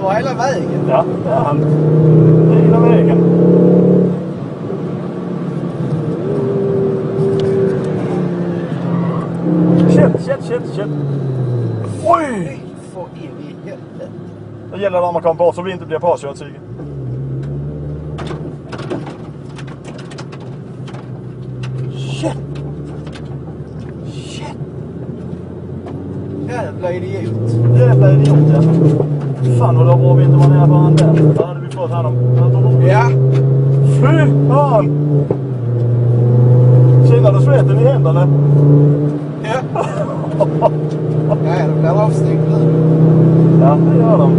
över hela vägen. Ja, det är han. Hela vägen. Shit. Oj! För in i helvete. Det gäller det att man kommer på så vi inte blir påkört, Sigge. Shit! Jävla idiot. Jävla idiot, ja. Fan vad det var bra vi inte var nära på han där. Då hade vi fått honom. Ja. Fy fan! Känner du sveten i händerna? Ja. Ja, de blir avstängda nu. Ja, det gör de.